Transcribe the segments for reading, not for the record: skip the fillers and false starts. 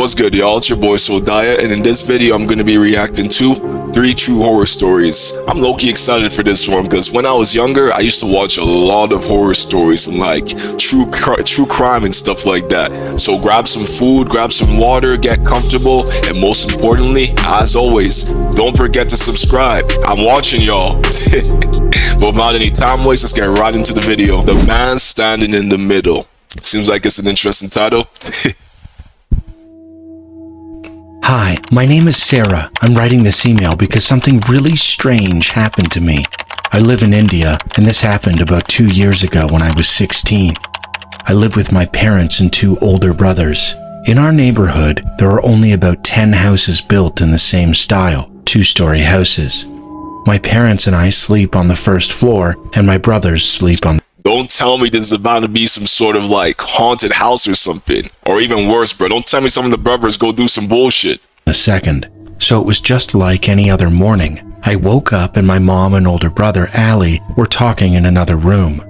What's good, y'all? It's your boy Soldaya, and in this video I'm going to be reacting to 3 true horror stories. I'm low-key excited for this one because when I was younger I used to watch a lot of horror stories and like true crime and stuff like that. So grab some food, grab some water, get comfortable, and most importantly, as always, don't forget to subscribe. I'm watching y'all. But without any time waste, let's get right into the video. The Man Standing in the Middle. Seems like it's an interesting title. Hi, my name is Sarah. I'm writing this email because something really strange happened to me. I live in India, and this happened about 2 years ago when I was 16. I live with my parents and 2 older brothers. In our neighborhood, there are only about 10 houses built in the same style, 2-story houses. My parents and I sleep on the first floor, and my brothers sleep on. Don't tell me this is about to be some sort of like haunted house or something. Or even worse, bro. Don't tell me some of the brothers go do some bullshit. The second. So it was just like any other morning. I woke up and my mom and older brother, Ali, were talking in another room.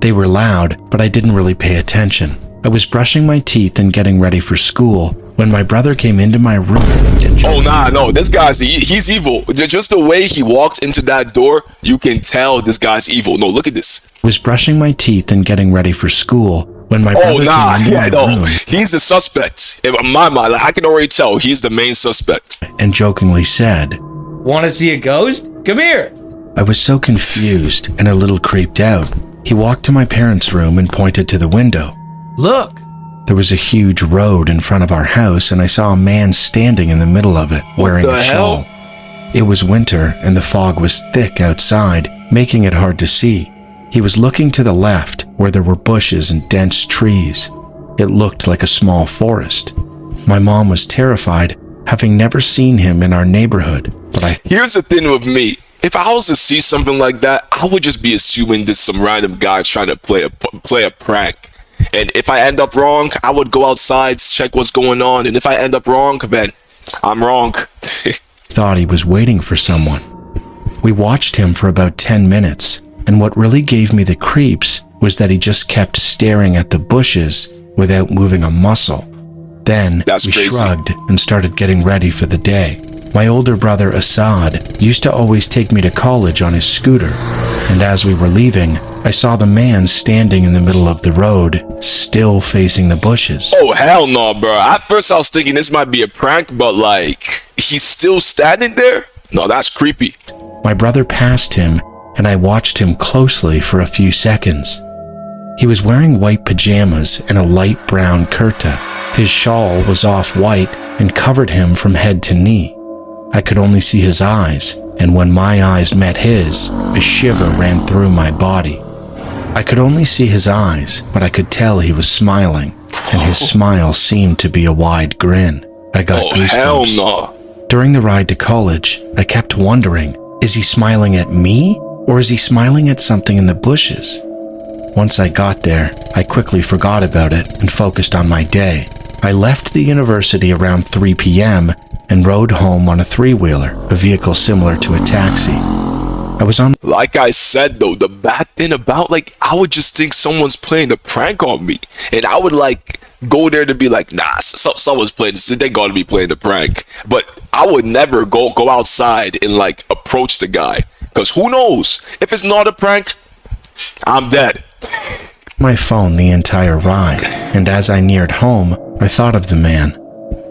They were loud, but I didn't really pay attention. I was brushing my teeth and getting ready for school when my brother came into my room and oh nah, no, this guy's he's evil. Just the way he walked into that door, you can tell this guy's evil. No, look at this. I was brushing my teeth and getting ready for school when my brother came into my room. He's the suspect. In my mind, like, I can already tell he's the main suspect. And jokingly said, "Want to see a ghost? Come here." I was so confused and a little creeped out. He walked to my parents' room and pointed to the window. Look. There was a huge road in front of our house, and I saw a man standing in the middle of it, wearing a shawl. It was winter, and the fog was thick outside, making it hard to see. He was looking to the left, where there were bushes and dense trees. It looked like a small forest. My mom was terrified, having never seen him in our neighborhood, but Here's the thing with me. If I was to see something like that, I would just be assuming this some random guy trying to play a prank. And if I end up wrong, I would go outside, check what's going on. And if I end up wrong, then I'm wrong. thought he was waiting for someone. We watched him for about 10 minutes, and what really gave me the creeps was that he just kept staring at the bushes without moving a muscle. Then we shrugged and started getting ready for the day. My older brother Assad used to always take me to college on his scooter, and as we were leaving, I saw the man standing in the middle of the road, still facing the bushes. Oh, hell no, bro. At first I was thinking this might be a prank, but like, he's still standing there? No, that's creepy. My brother passed him, and I watched him closely for a few seconds. He was wearing white pajamas and a light brown kurta. His shawl was off-white and covered him from head to knee. I could only see his eyes, and when my eyes met his, a shiver ran through my body. I could only see his eyes, but I could tell he was smiling, and his smile seemed to be a wide grin. I got goosebumps. Hell no. During the ride to college, I kept wondering, is he smiling at me, or is he smiling at something in the bushes? Once I got there, I quickly forgot about it and focused on my day. I left the university around 3 p.m. and rode home on a 3-wheeler, a vehicle similar to a taxi. I was on. Like I said though, the bad thing about, like, I would just think someone's playing a prank on me, and I would like go there to be like, nah, someone's playing this. They gotta be playing the prank. But I would never go outside and like approach the guy, because who knows, if it's not a prank, I'm dead. My phone the entire ride, and as I neared home, I thought of the man.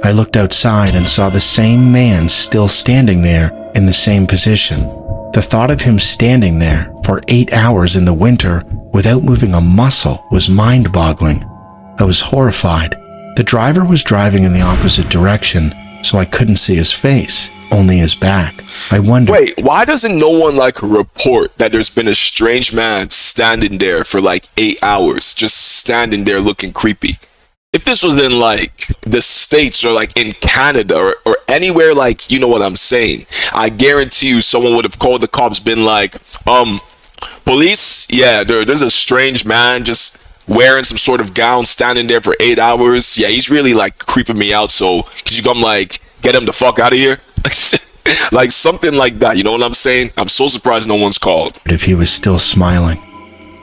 I looked outside and saw the same man still standing there in the same position. The thought of him standing there for 8 hours in the winter without moving a muscle was mind-boggling. I was horrified. The driver was driving in the opposite direction, so I couldn't see his face, only his back. I wondered. Wait, why doesn't no one like report that there's been a strange man standing there for like 8 hours, just standing there looking creepy? If this was in like the States or like in Canada or anywhere, like, you know what I'm saying, I guarantee you someone would have called the cops, been like, police, yeah, there's a strange man just wearing some sort of gown standing there for 8 hours. Yeah, he's really like creeping me out, so could you come like get him the fuck out of here? Like something like that, you know what I'm saying? I'm so surprised no one's called. If he was still smiling.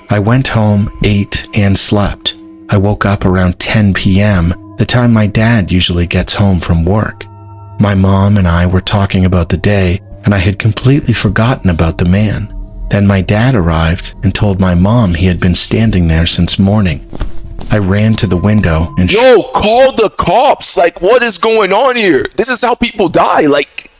I went home, ate, and slept. I woke up around 10 p.m., the time my dad usually gets home from work. My mom and I were talking about the day, and I had completely forgotten about the man. Then my dad arrived and told my mom he had been standing there since morning. I ran to the window and Yo, call the cops. Like, what is going on here? This is how people die. Like,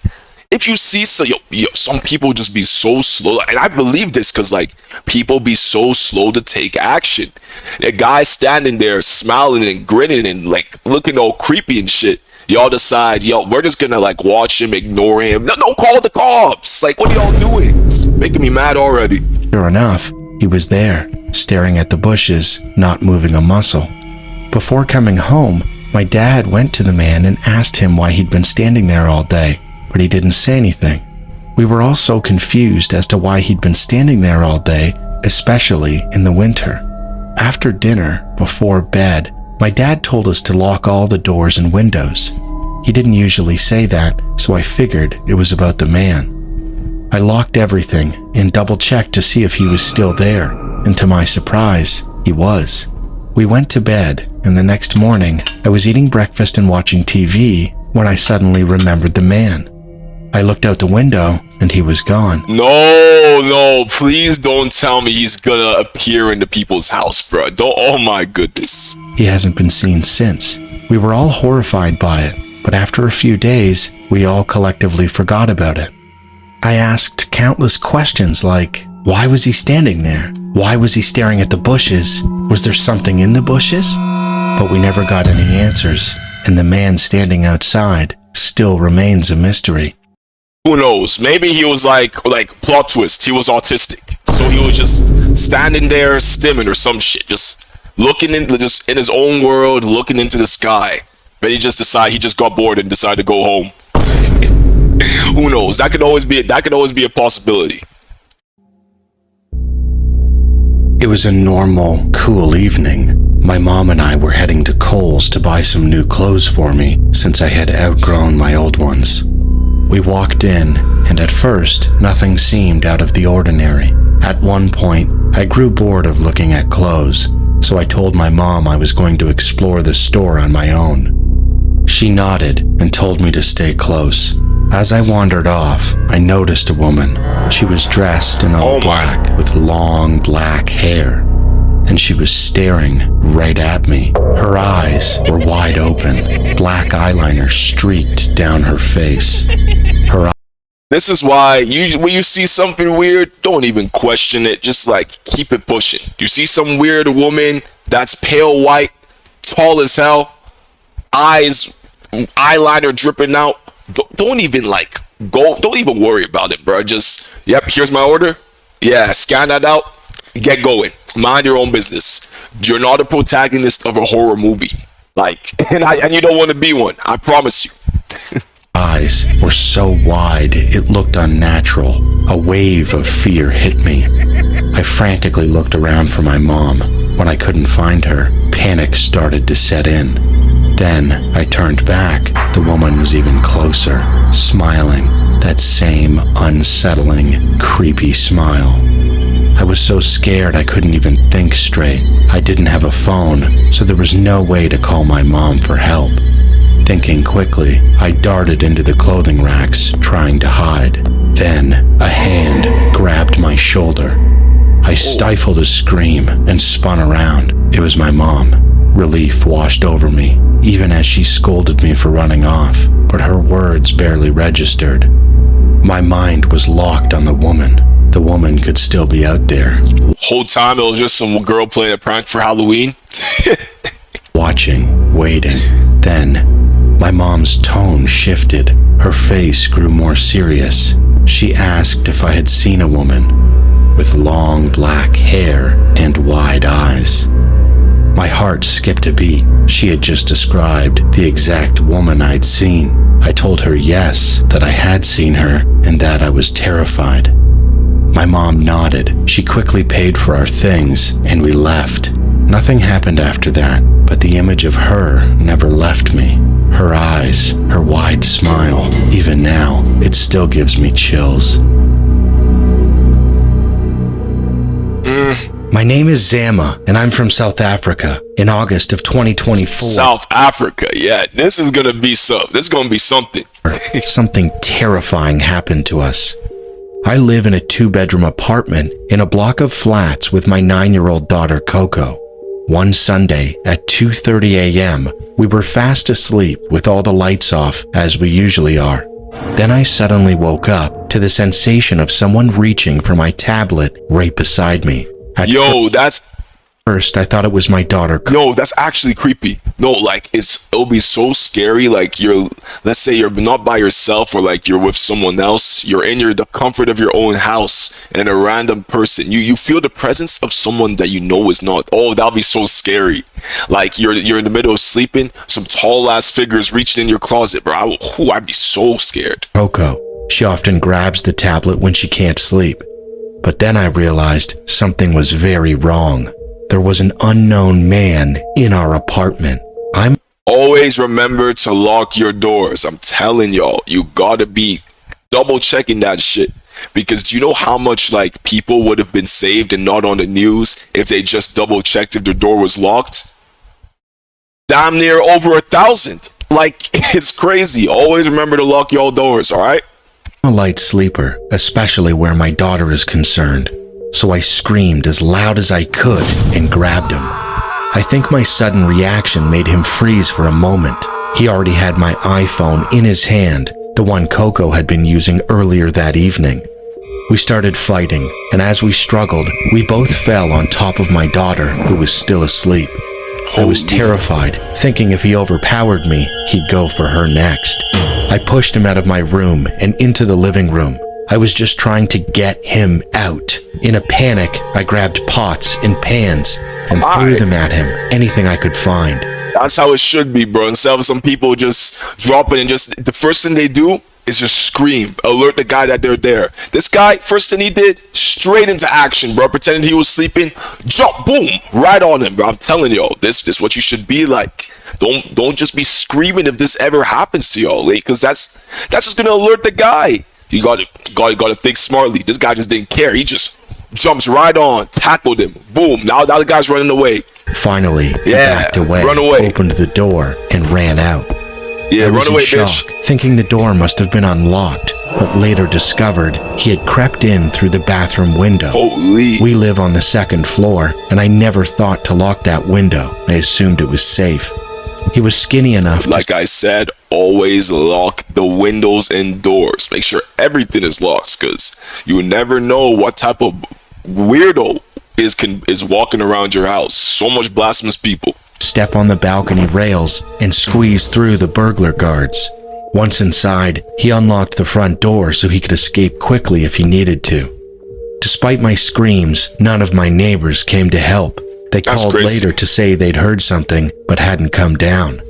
if you see some people just be so slow, and I believe this because like people be so slow to take action. A guy standing there smiling and grinning and like looking all creepy and shit. Y'all decide, we're just gonna like watch him, ignore him. No, call the cops. Like, what are y'all doing? Making me mad already. Sure enough, he was there, staring at the bushes, not moving a muscle. Before coming home, my dad went to the man and asked him why he'd been standing there all day, but he didn't say anything. We were all so confused as to why he'd been standing there all day, especially in the winter. After dinner, before bed, my dad told us to lock all the doors and windows. He didn't usually say that, so I figured it was about the man. I locked everything and double-checked to see if he was still there, and to my surprise, he was. We went to bed, and the next morning, I was eating breakfast and watching TV when I suddenly remembered the man. I looked out the window, and he was gone. No, please don't tell me he's gonna appear in the people's house, bro. Oh my goodness. He hasn't been seen since. We were all horrified by it, but after a few days, we all collectively forgot about it. I asked countless questions like, why was he standing there? Why was he staring at the bushes? Was there something in the bushes? But we never got any answers, and the man standing outside still remains a mystery. Who knows? Maybe he was like plot twist. He was autistic, so he was just standing there stimming or some shit, just looking in his own world, looking into the sky. Then he just got bored and decided to go home. Who knows? That could always be a possibility. It was a normal, cool evening. My mom and I were heading to Kohl's to buy some new clothes for me since I had outgrown my old ones. We walked in, and at first, nothing seemed out of the ordinary. At one point, I grew bored of looking at clothes, so I told my mom I was going to explore the store on my own. She nodded and told me to stay close. As I wandered off, I noticed a woman. She was dressed in all black with long black hair, and she was staring right at me. Her eyes were wide open. Black eyeliner streaked down her face. This is why when you see something weird, don't even question it. Just like keep it pushing. You see some weird woman that's pale white, tall as hell, eyeliner dripping out. Don't even don't even worry about it, bro. Just, here's my order. Yeah, scan that out. Get going. Mind your own business. You're not a protagonist of a horror movie. And you don't want to be one. I promise you. Eyes were so wide, it looked unnatural. A wave of fear hit me. I frantically looked around for my mom. When I couldn't find her, panic started to set in. Then I turned back. The woman was even closer, smiling, that same unsettling, creepy smile. I was so scared I couldn't even think straight. I didn't have a phone, so there was no way to call my mom for help. Thinking quickly, I darted into the clothing racks, trying to hide. Then, a hand grabbed my shoulder. I stifled a scream and spun around. It was my mom. Relief washed over me, even as she scolded me for running off, but her words barely registered. My mind was locked on the woman. The woman could still be out there. Whole time it was just some girl playing a prank for Halloween. Watching, waiting. Then, my mom's tone shifted. Her face grew more serious. She asked if I had seen a woman with long black hair and wide eyes. My heart skipped a beat. She had just described the exact woman I'd seen. I told her yes, that I had seen her, and that I was terrified. My mom nodded. She quickly paid for our things, and we left. Nothing happened after that, but the image of her never left me. Her eyes, her wide smile, even now, it still gives me chills. My name is Zama, and I'm from South Africa. In August of 2024, South Africa, yeah. This is gonna be something. something terrifying happened to us. I live in a 2-bedroom apartment in a block of flats with my 9-year-old daughter Coco. One Sunday at 2:30 a.m., we were fast asleep with all the lights off, as we usually are. Then I suddenly woke up to the sensation of someone reaching for my tablet right beside me. At first, I thought it was my daughter. No, that's actually creepy. No, like it'll be so scary. Like let's say you're not by yourself, or like you're with someone else. You're in the comfort of your own house, and a random person, you feel the presence of someone that you know is not. Oh, that'll be so scary. Like you're in the middle of sleeping, some tall ass figures reaching in your closet, bro. I'd be so scared. Coco, she often grabs the tablet when she can't sleep. But then I realized something was very wrong. There was an unknown man in our apartment. Always remember to lock your doors. I'm telling y'all, you gotta be double checking that shit. Because do you know how much like people would have been saved and not on the news if they just double checked if their door was locked? Damn near over 1,000. Like, it's crazy. Always remember to lock your doors, alright? I'm a light sleeper, especially where my daughter is concerned. So I screamed as loud as I could and grabbed him. I think my sudden reaction made him freeze for a moment. He already had my iPhone in his hand, the one Coco had been using earlier that evening. We started fighting, and as we struggled, we both fell on top of my daughter, who was still asleep. I was terrified, thinking if he overpowered me, he'd go for her next. I pushed him out of my room and into the living room. I was just trying to get him out. In a panic, I grabbed pots and pans and threw them at him, anything I could find. That's how it should be, bro. Instead of some people just dropping and just, the first thing they do is just scream, alert the guy that they're there. This guy, first thing he did, straight into action, bro. Pretending he was sleeping, jump, boom, right on him, bro. I'm telling y'all, this is what you should be like. Don't just be screaming if this ever happens to y'all, because that's just gonna alert the guy. You gotta think smartly. This guy just didn't care. He just jumps right on, tackled him, boom. Now the guy's running away. Finally, he backed away, run away, opened the door, and ran out. Yeah, I was run away, in shock, bitch. thinking the door must have been unlocked, but later discovered he had crept in through the bathroom window. Holy. We live on the 2nd floor, and I never thought to lock that window. I assumed it was safe. He was skinny enough Like I said, always lock the windows and doors. Make sure everything is locked, because you never know what type of weirdo is walking around your house. So much blasphemous people. Step on the balcony rails and squeeze through the burglar guards. Once inside, he unlocked the front door so he could escape quickly if he needed to. Despite my screams, none of my neighbors came to help. They called later to say they'd heard something, but hadn't come down.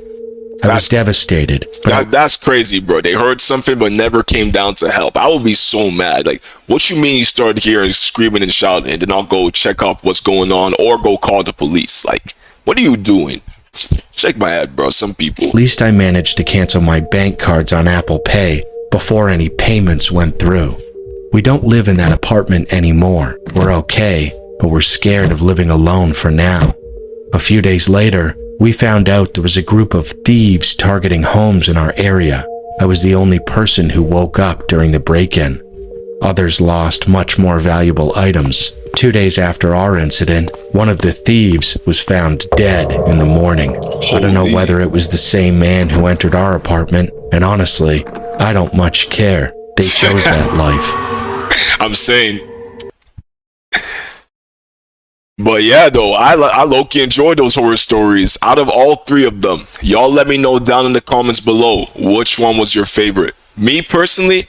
I was devastated. That's crazy, bro. They heard something, but never came down to help. I would be so mad. Like, what you mean you started hearing screaming and shouting, and then I'll go check up what's going on, or go call the police? Like, what are you doing? Shake my head, bro. Some people. At least I managed to cancel my bank cards on Apple Pay before any payments went through. We don't live in that apartment anymore. We're okay, but we're scared of living alone for now. A few days later, we found out there was a group of thieves targeting homes in our area. I was the only person who woke up during the break-in. Others lost much more valuable items. 2 days after our incident, one of the thieves was found dead in the morning. I don't know whether it was the same man who entered our apartment, and honestly, I don't much care. They chose that life. I'm saying. But yeah, though, I low-key enjoy those horror stories. Out of all 3 of them, y'all let me know down in the comments below which one was your favorite. Me personally,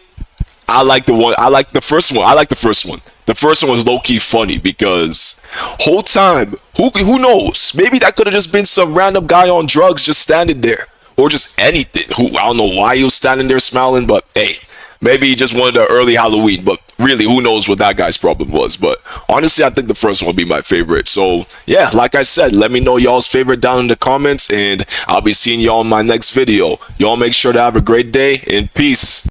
I like the first one. The first one was low-key funny because whole time, who knows? Maybe that could have just been some random guy on drugs just standing there, or just anything. I don't know why he was standing there smiling, but hey, maybe he just wanted an early Halloween. But really, who knows what that guy's problem was? But honestly, I think the first one would be my favorite. So yeah, like I said, let me know y'all's favorite down in the comments, and I'll be seeing y'all in my next video. Y'all make sure to have a great day, and peace.